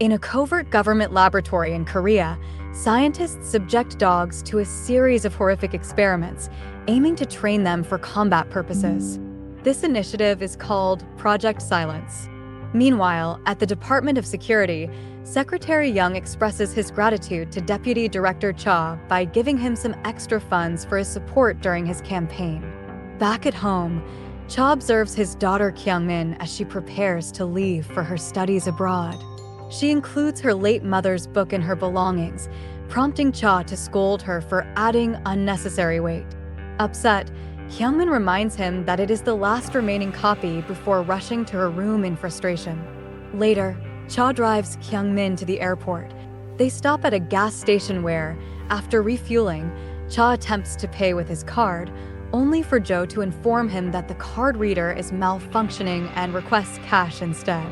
In a covert government laboratory in Korea, scientists subject dogs to a series of horrific experiments, aiming to train them for combat purposes. This initiative is called Project Silence. Meanwhile, at the Department of Security, Secretary Young expresses his gratitude to Deputy Director Cha by giving him some extra funds for his support during his campaign. Back at home, Cha observes his daughter Kyungmin as she prepares to leave for her studies abroad. She includes her late mother's book in her belongings, prompting Cha to scold her for adding unnecessary weight. Upset, Kyungmin reminds him that it is the last remaining copy before rushing to her room in frustration. Later, Cha drives Kyungmin to the airport. They stop at a gas station where, after refueling, Cha attempts to pay with his card, only for Joe to inform him that the card reader is malfunctioning and requests cash instead.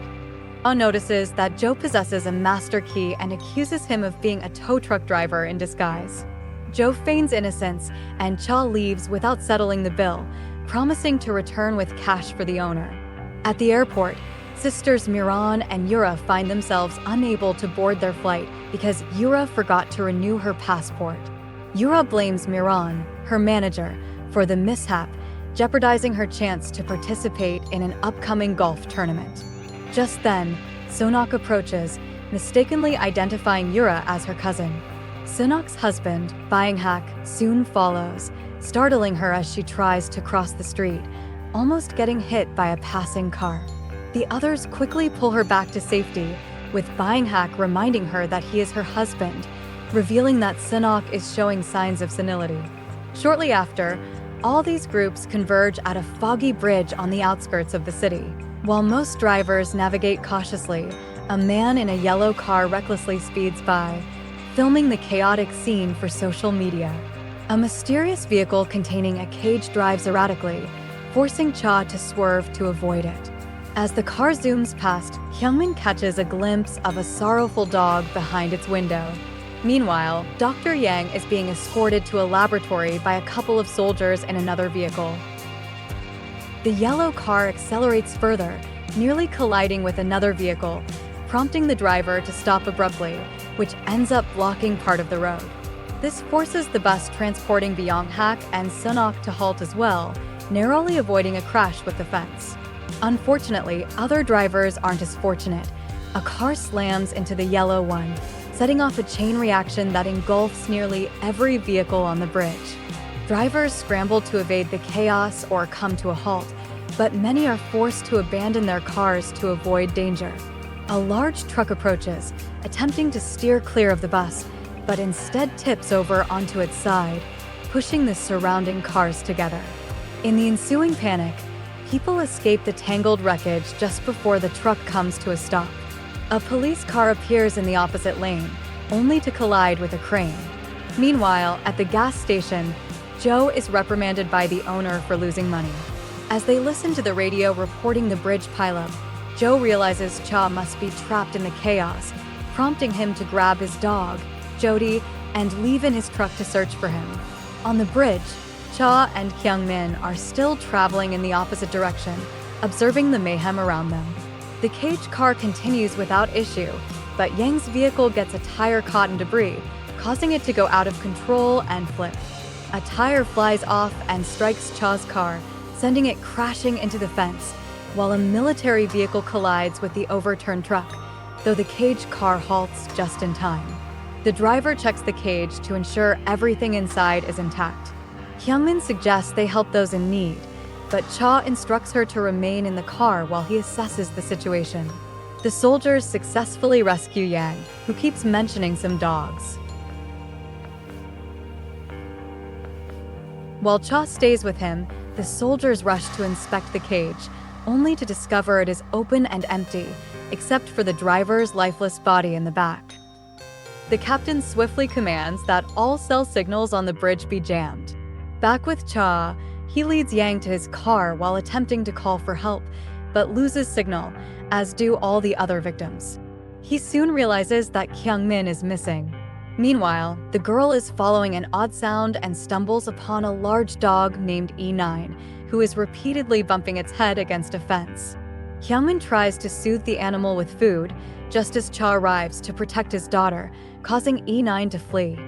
Cha notices that Joe possesses a master key and accuses him of being a tow truck driver in disguise. Joe feigns innocence, and Cha leaves without settling the bill, promising to return with cash for the owner. At the airport, sisters Miran and Yura find themselves unable to board their flight because Yura forgot to renew her passport. Yura blames Miran, her manager, for the mishap, jeopardizing her chance to participate in an upcoming golf tournament. Just then, Sonok approaches, mistakenly identifying Yura as her cousin. Sonok's husband, Byung-hak, soon follows, startling her as she tries to cross the street, almost getting hit by a passing car. The others quickly pull her back to safety, with Byung-hak reminding her that he is her husband, revealing that Sonok is showing signs of senility. Shortly after, all these groups converge at a foggy bridge on the outskirts of the city. While most drivers navigate cautiously, a man in a yellow car recklessly speeds by, filming the chaotic scene for social media. A mysterious vehicle containing a cage drives erratically, forcing Cha to swerve to avoid it. As the car zooms past, Kyungmin catches a glimpse of a sorrowful dog behind its window. Meanwhile, Dr. Yang is being escorted to a laboratory by a couple of soldiers in another vehicle. The yellow car accelerates further, nearly colliding with another vehicle, prompting the driver to stop abruptly, which ends up blocking part of the road. This forces the bus transporting Byung-hak and Sonok to halt as well, narrowly avoiding a crash with the fence. Unfortunately, other drivers aren't as fortunate. A car slams into the yellow one, setting off a chain reaction that engulfs nearly every vehicle on the bridge. Drivers scramble to evade the chaos or come to a halt, but many are forced to abandon their cars to avoid danger. A large truck approaches, attempting to steer clear of the bus, but instead tips over onto its side, pushing the surrounding cars together. In the ensuing panic, people escape the tangled wreckage just before the truck comes to a stop. A police car appears in the opposite lane, only to collide with a crane. Meanwhile, at the gas station, Joe is reprimanded by the owner for losing money. As they listen to the radio reporting the bridge pileup, Joe realizes Cha must be trapped in the chaos, prompting him to grab his dog, Jody, and leave in his truck to search for him. On the bridge, Cha and Kyungmin are still traveling in the opposite direction, observing the mayhem around them. The cage car continues without issue, but Yang's vehicle gets a tire caught in debris, causing it to go out of control and flip. A tire flies off and strikes Cha's car, sending it crashing into the fence, while a military vehicle collides with the overturned truck, though the cage car halts just in time. The driver checks the cage to ensure everything inside is intact. Kyungmin suggests they help those in need, but Cha instructs her to remain in the car while he assesses the situation. The soldiers successfully rescue Yang, who keeps mentioning some dogs. While Cha stays with him, the soldiers rush to inspect the cage, only to discover it is open and empty, except for the driver's lifeless body in the back. The captain swiftly commands that all cell signals on the bridge be jammed. Back with Cha, he leads Yang to his car while attempting to call for help, but loses signal, as do all the other victims. He soon realizes that Kyungmin is missing. Meanwhile, the girl is following an odd sound and stumbles upon a large dog named E9, who is repeatedly bumping its head against a fence. Hyungmin tries to soothe the animal with food, just as Cha arrives to protect his daughter, causing E9 to flee.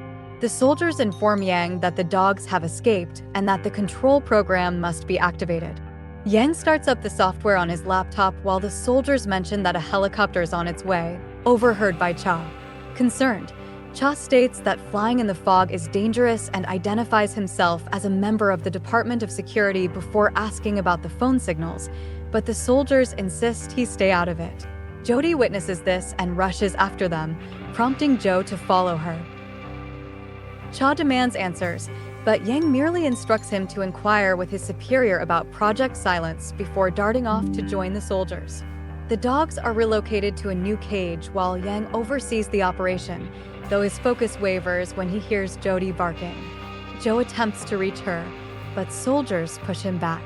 The soldiers inform Yang that the dogs have escaped and that the control program must be activated. Yang starts up the software on his laptop while the soldiers mention that a helicopter is on its way, overheard by Cha. Concerned, Cha states that flying in the fog is dangerous and identifies himself as a member of the Department of Security before asking about the phone signals, but the soldiers insist he stay out of it. Jody witnesses this and rushes after them, prompting Joe to follow her. Cha demands answers, but Yang merely instructs him to inquire with his superior about Project Silence before darting off to join the soldiers. The dogs are relocated to a new cage while Yang oversees the operation, though his focus wavers when he hears Jody barking. Joe attempts to reach her, but soldiers push him back.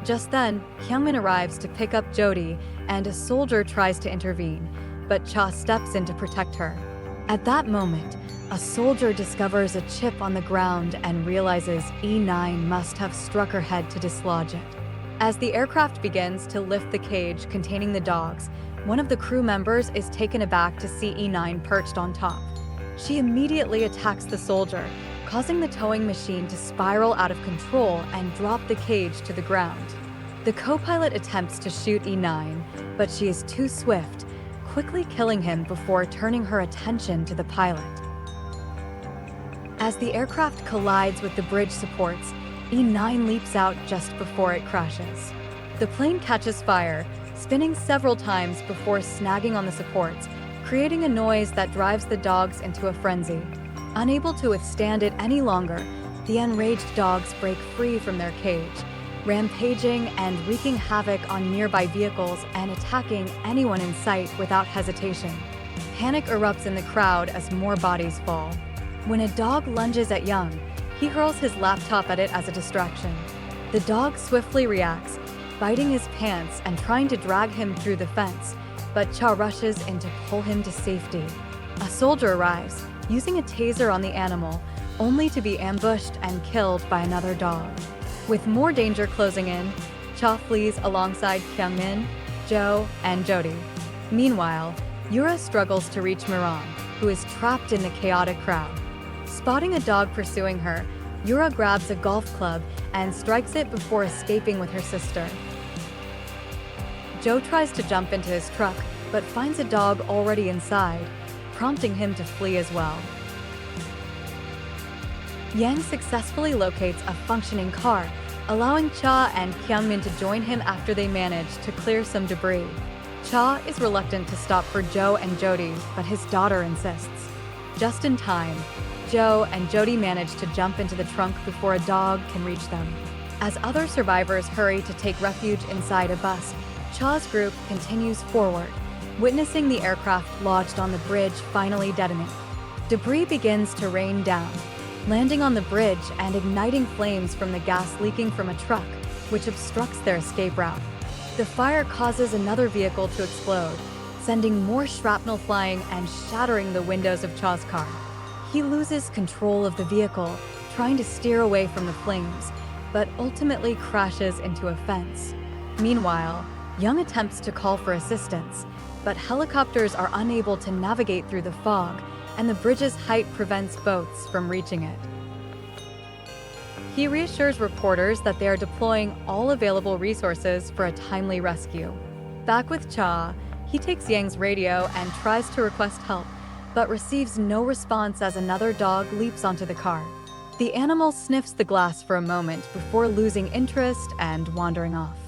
Just then, Hyungmin arrives to pick up Jody, and a soldier tries to intervene, but Cha steps in to protect her. At that moment, a soldier discovers a chip on the ground and realizes E9 must have struck her head to dislodge it. As the aircraft begins to lift the cage containing the dogs, one of the crew members is taken aback to see E9 perched on top. She immediately attacks the soldier, causing the towing machine to spiral out of control and drop the cage to the ground. The co-pilot attempts to shoot E9, but she is too swift, quickly killing him before turning her attention to the pilot. As the aircraft collides with the bridge supports, E9 leaps out just before it crashes. The plane catches fire, spinning several times before snagging on the supports, creating a noise that drives the dogs into a frenzy. Unable to withstand it any longer, the enraged dogs break free from their cage, rampaging and wreaking havoc on nearby vehicles and attacking anyone in sight without hesitation. Panic erupts in the crowd as more bodies fall. When a dog lunges at Young, he hurls his laptop at it as a distraction. The dog swiftly reacts, biting his pants and trying to drag him through the fence, but Cha rushes in to pull him to safety. A soldier arrives, using a taser on the animal, only to be ambushed and killed by another dog. With more danger closing in, Cha flees alongside Kyungmin, Jo, and Jody. Meanwhile, Yura struggles to reach Miran, who is trapped in the chaotic crowd. Spotting a dog pursuing her, Yura grabs a golf club and strikes it before escaping with her sister. Jo tries to jump into his truck, but finds a dog already inside, prompting him to flee as well. Yang successfully locates a functioning car, allowing Cha and Kyungmin to join him after they manage to clear some debris. Cha is reluctant to stop for Jo and Jody, but his daughter insists. Just in time, Jo and Jody manage to jump into the trunk before a dog can reach them. As other survivors hurry to take refuge inside a bus, Cha's group continues forward, witnessing the aircraft lodged on the bridge finally detonate. Debris begins to rain down, landing on the bridge and igniting flames from the gas leaking from a truck, which obstructs their escape route. The fire causes another vehicle to explode, sending more shrapnel flying and shattering the windows of Cha's car. He loses control of the vehicle, trying to steer away from the flames, but ultimately crashes into a fence. Meanwhile, Young attempts to call for assistance, but helicopters are unable to navigate through the fog, and the bridge's height prevents boats from reaching it. He reassures reporters that they are deploying all available resources for a timely rescue. Back with Cha, he takes Yang's radio and tries to request help, but receives no response as another dog leaps onto the car. The animal sniffs the glass for a moment before losing interest and wandering off.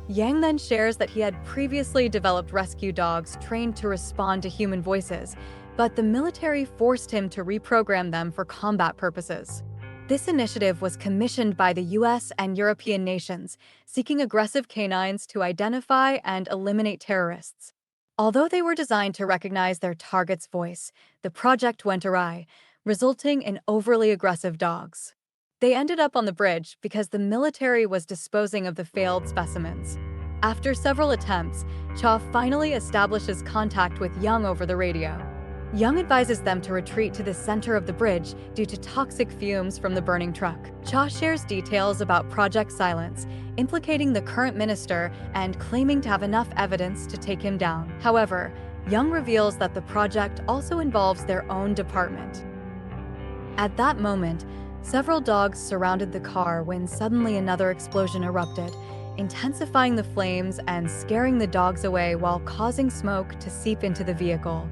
Yang then shares that he had previously developed rescue dogs trained to respond to human voices, but the military forced him to reprogram them for combat purposes. This initiative was commissioned by the US and European nations, seeking aggressive canines to identify and eliminate terrorists. Although they were designed to recognize their target's voice, the project went awry, resulting in overly aggressive dogs. They ended up on the bridge because the military was disposing of the failed specimens. After several attempts, Cha finally establishes contact with Young over the radio. Young advises them to retreat to the center of the bridge due to toxic fumes from the burning truck. Cha shares details about Project Silence, implicating the current minister and claiming to have enough evidence to take him down. However, Young reveals that the project also involves their own department. At that moment, several dogs surrounded the car when suddenly another explosion erupted, intensifying the flames and scaring the dogs away while causing smoke to seep into the vehicle.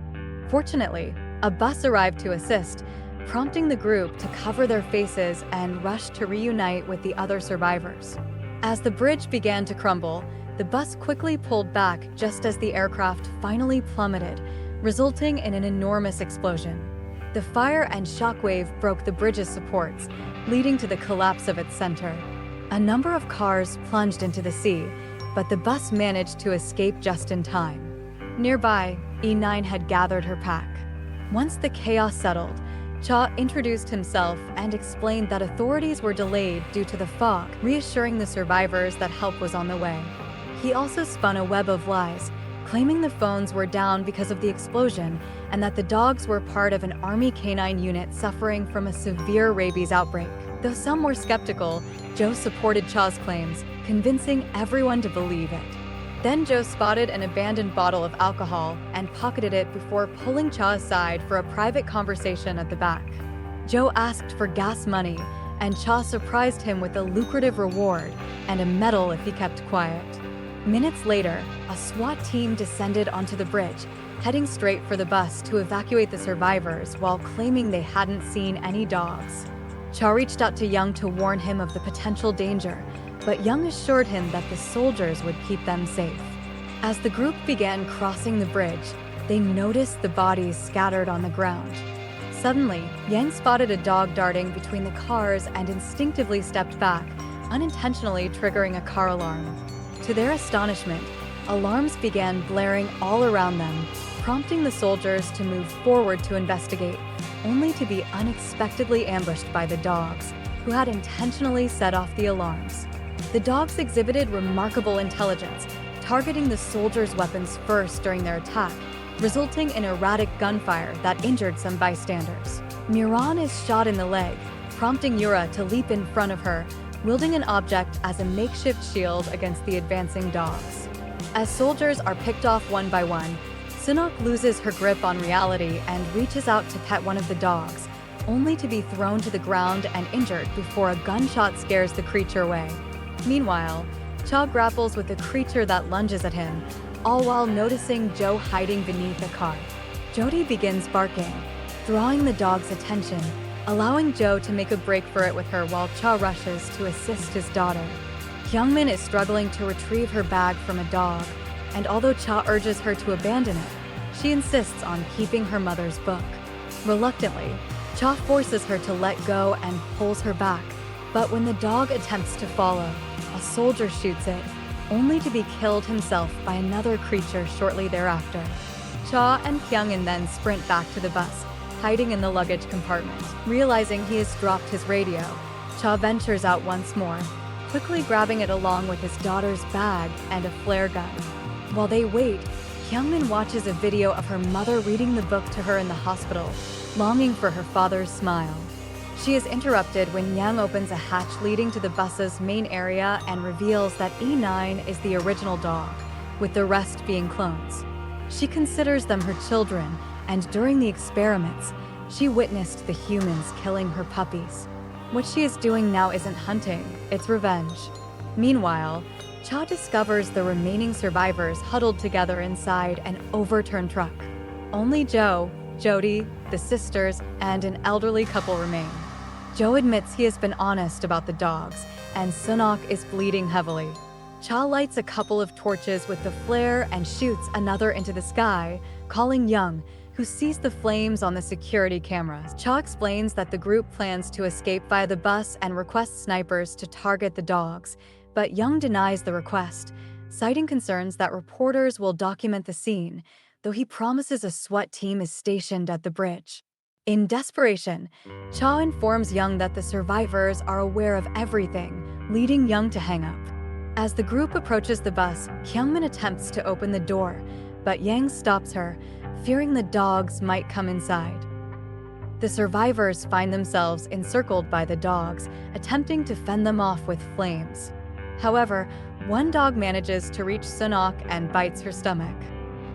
Fortunately, a bus arrived to assist, prompting the group to cover their faces and rush to reunite with the other survivors. As the bridge began to crumble, the bus quickly pulled back just as the aircraft finally plummeted, resulting in an enormous explosion. The fire and shockwave broke the bridge's supports, leading to the collapse of its center. A number of cars plunged into the sea, but the bus managed to escape just in time. Nearby, E9 had gathered her pack. Once the chaos settled, Cha introduced himself and explained that authorities were delayed due to the fog, reassuring the survivors that help was on the way. He also spun a web of lies, claiming the phones were down because of the explosion and that the dogs were part of an army canine unit suffering from a severe rabies outbreak. Though some were skeptical, Joe supported Cha's claims, convincing everyone to believe it. Then Joe spotted an abandoned bottle of alcohol and pocketed it before pulling Cha aside for a private conversation at the back. Joe asked for gas money, and Cha surprised him with a lucrative reward and a medal if he kept quiet. Minutes later, a SWAT team descended onto the bridge, heading straight for the bus to evacuate the survivors while claiming they hadn't seen any dogs. Cha reached out to Young to warn him of the potential danger, but Young assured him that the soldiers would keep them safe. As the group began crossing the bridge, they noticed the bodies scattered on the ground. Suddenly, Yang spotted a dog darting between the cars and instinctively stepped back, unintentionally triggering a car alarm. To their astonishment, alarms began blaring all around them, prompting the soldiers to move forward to investigate, only to be unexpectedly ambushed by the dogs, who had intentionally set off the alarms. The dogs exhibited remarkable intelligence, targeting the soldiers' weapons first during their attack, resulting in erratic gunfire that injured some bystanders. Miran is shot in the leg, prompting Yura to leap in front of her, wielding an object as a makeshift shield against the advancing dogs. As soldiers are picked off one by one, Sinok loses her grip on reality and reaches out to pet one of the dogs, only to be thrown to the ground and injured before a gunshot scares the creature away. Meanwhile, Cha grapples with a creature that lunges at him, all while noticing Joe hiding beneath a car. Jody begins barking, drawing the dog's attention, allowing Joe to make a break for it with her while Cha rushes to assist his daughter. Hyungmin is struggling to retrieve her bag from a dog, and although Cha urges her to abandon it, she insists on keeping her mother's book. Reluctantly, Cha forces her to let go and pulls her back, but when the dog attempts to follow, a soldier shoots it, only to be killed himself by another creature shortly thereafter. Cha and Hyungin then sprint back to the bus, hiding in the luggage compartment. Realizing he has dropped his radio, Cha ventures out once more, quickly grabbing it along with his daughter's bag and a flare gun. While they wait, Hyungmin watches a video of her mother reading the book to her in the hospital, longing for her father's smile. She is interrupted when Yang opens a hatch leading to the bus's main area and reveals that E9 is the original dog, with the rest being clones. She considers them her children, and during the experiments, she witnessed the humans killing her puppies. What she is doing now isn't hunting, it's revenge. Meanwhile, Cha discovers the remaining survivors huddled together inside an overturned truck. Only Joe, Jody, the sisters, and an elderly couple remain. Joe admits he has been honest about the dogs, and Sunok is bleeding heavily. Cha lights a couple of torches with the flare and shoots another into the sky, calling Young, who sees the flames on the security cameras. Cha explains that the group plans to escape via the bus and requests snipers to target the dogs, but Young denies the request, citing concerns that reporters will document the scene, though he promises a SWAT team is stationed at the bridge. In desperation, Cha informs Young that the survivors are aware of everything, leading Young to hang up. As the group approaches the bus, Kyungmin attempts to open the door, but Yang stops her, fearing the dogs might come inside. The survivors find themselves encircled by the dogs, attempting to fend them off with flames. However, one dog manages to reach Sunok and bites her stomach.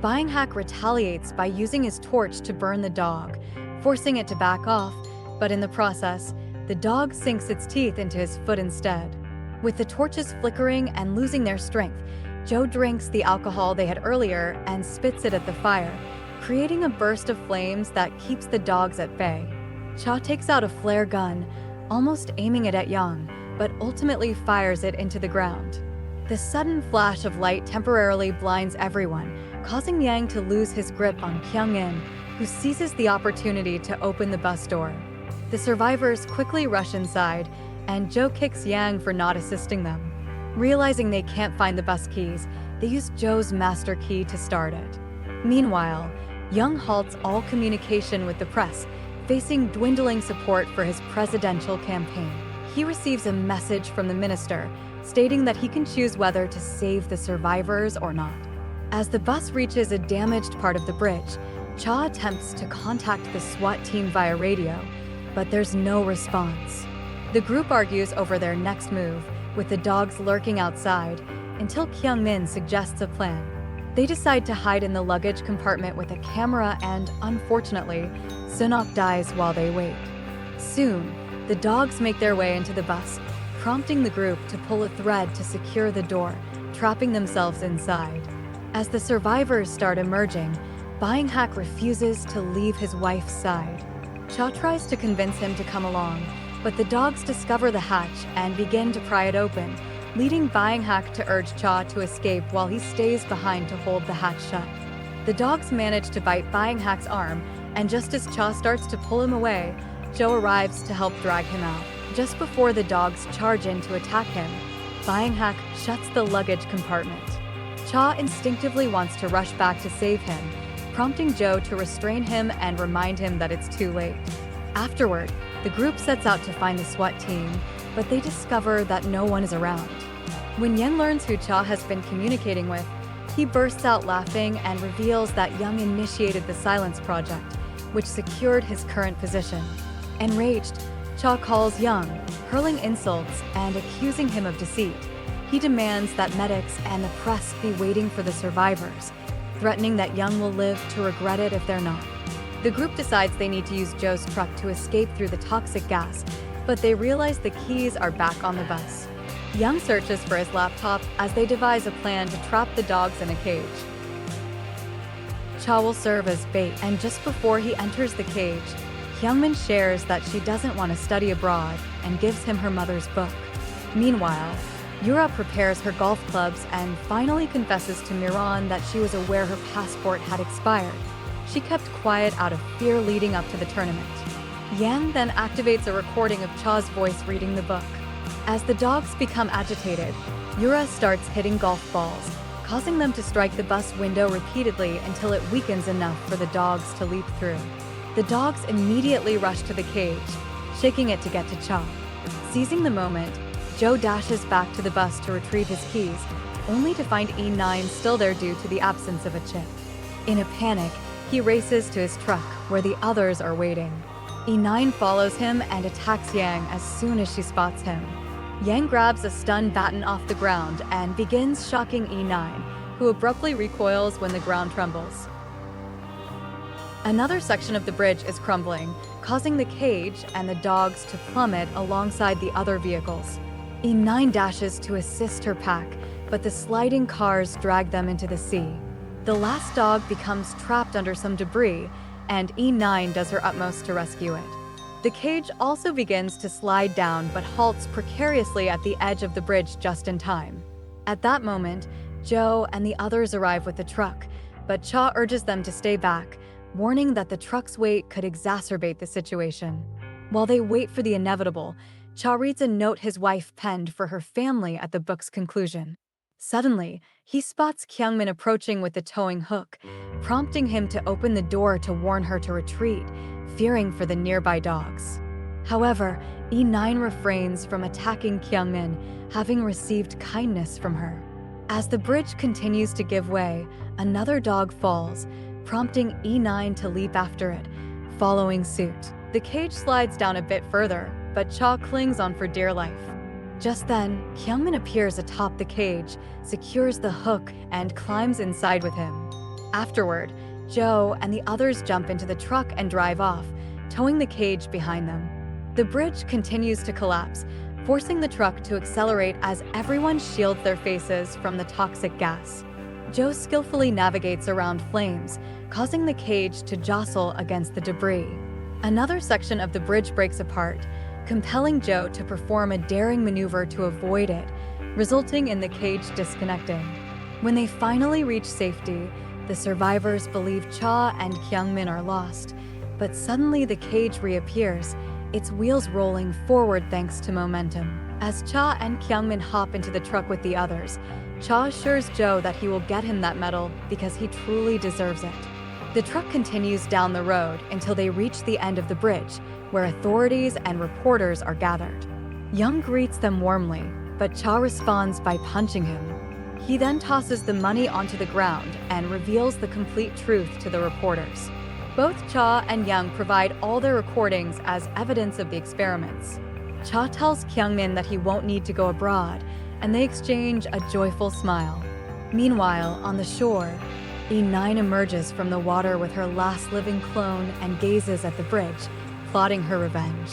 Byung-hak retaliates by using his torch to burn the dog, forcing it to back off, but in the process, the dog sinks its teeth into his foot instead. With the torches flickering and losing their strength, Jo drinks the alcohol they had earlier and spits it at the fire, creating a burst of flames that keeps the dogs at bay. Cha takes out a flare gun, almost aiming it at Yang, but ultimately fires it into the ground. The sudden flash of light temporarily blinds everyone, causing Yang to lose his grip on Kyung-in, who seizes the opportunity to open the bus door. The survivors quickly rush inside, and Jo kicks Yang for not assisting them. Realizing they can't find the bus keys, they use Jo's master key to start it. Meanwhile, Young halts all communication with the press, facing dwindling support for his presidential campaign. He receives a message from the minister, stating that he can choose whether to save the survivors or not. As the bus reaches a damaged part of the bridge, Cha attempts to contact the SWAT team via radio, but there's no response. The group argues over their next move, with the dogs lurking outside, until Kyung-min suggests a plan. They decide to hide in the luggage compartment with a camera and, unfortunately, Sunok dies while they wait. Soon, the dogs make their way into the bus, prompting the group to pull a thread to secure the door, trapping themselves inside. As the survivors start emerging, Byung-hak refuses to leave his wife's side. Cha tries to convince him to come along, but the dogs discover the hatch and begin to pry it open, leading Byung-hak to urge Cha to escape while he stays behind to hold the hatch shut. The dogs manage to bite Byung-hak's arm, and just as Cha starts to pull him away, Jo arrives to help drag him out. Just before the dogs charge in to attack him, Byung-hak shuts the luggage compartment. Cha instinctively wants to rush back to save him, prompting Jo to restrain him and remind him that it's too late. Afterward, the group sets out to find the SWAT team, but they discover that no one is around. When Yen learns who Cha has been communicating with, he bursts out laughing and reveals that Young initiated the Silence Project, which secured his current position. Enraged, Cha calls Young, hurling insults and accusing him of deceit. He demands that medics and the press be waiting for the survivors, threatening that Young will live to regret it if they're not. The group decides they need to use Jo's truck to escape through the toxic gas, but they realize the keys are back on the bus. Young searches for his laptop as they devise a plan to trap the dogs in a cage. Cha will serve as bait, and just before he enters the cage, Hyungmin shares that she doesn't want to study abroad and gives him her mother's book. Meanwhile, Yura prepares her golf clubs and finally confesses to Miran that she was aware her passport had expired. She kept quiet out of fear leading up to the tournament. Yang then activates a recording of Cha's voice reading the book. As the dogs become agitated, Yura starts hitting golf balls, causing them to strike the bus window repeatedly until it weakens enough for the dogs to leap through. The dogs immediately rush to the cage, shaking it to get to Cha. Seizing the moment, Jo dashes back to the bus to retrieve his keys, only to find E9 still there due to the absence of a chip. In a panic, he races to his truck, where the others are waiting. E9 follows him and attacks Yang as soon as she spots him. Yang grabs a stun baton off the ground and begins shocking E9, who abruptly recoils when the ground trembles. Another section of the bridge is crumbling, causing the cage and the dogs to plummet alongside the other vehicles. E9 dashes to assist her pack, but the sliding cars drag them into the sea. The last dog becomes trapped under some debris, and E9 does her utmost to rescue it. The cage also begins to slide down but halts precariously at the edge of the bridge just in time. At that moment, Jo and the others arrive with the truck, but Cha urges them to stay back, warning that the truck's weight could exacerbate the situation. While they wait for the inevitable, Cha reads a note his wife penned for her family at the book's conclusion. Suddenly, he spots Kyungmin approaching with the towing hook, prompting him to open the door to warn her to retreat, fearing for the nearby dogs. However, E9 refrains from attacking Kyungmin, having received kindness from her. As the bridge continues to give way, another dog falls, prompting E9 to leap after it, following suit. The cage slides down a bit further, but Cha clings on for dear life. Just then, Kyungmin appears atop the cage, secures the hook, and climbs inside with him. Afterward, Jo and the others jump into the truck and drive off, towing the cage behind them. The bridge continues to collapse, forcing the truck to accelerate as everyone shields their faces from the toxic gas. Jo skillfully navigates around flames, causing the cage to jostle against the debris. Another section of the bridge breaks apart, compelling Jo to perform a daring maneuver to avoid it, resulting in the cage disconnecting. When they finally reach safety, the survivors believe Cha and Kyungmin are lost, but suddenly the cage reappears, its wheels rolling forward thanks to momentum. As Cha and Kyungmin hop into the truck with the others, Cha assures Jo that he will get him that medal because he truly deserves it. The truck continues down the road until they reach the end of the bridge, where authorities and reporters are gathered. Young greets them warmly, but Cha responds by punching him. He then tosses the money onto the ground and reveals the complete truth to the reporters. Both Cha and Young provide all their recordings as evidence of the experiments. Cha tells Kyungmin that he won't need to go abroad, and they exchange a joyful smile. Meanwhile, on the shore, E9 emerges from the water with her last living clone and gazes at the bridge, plotting her revenge.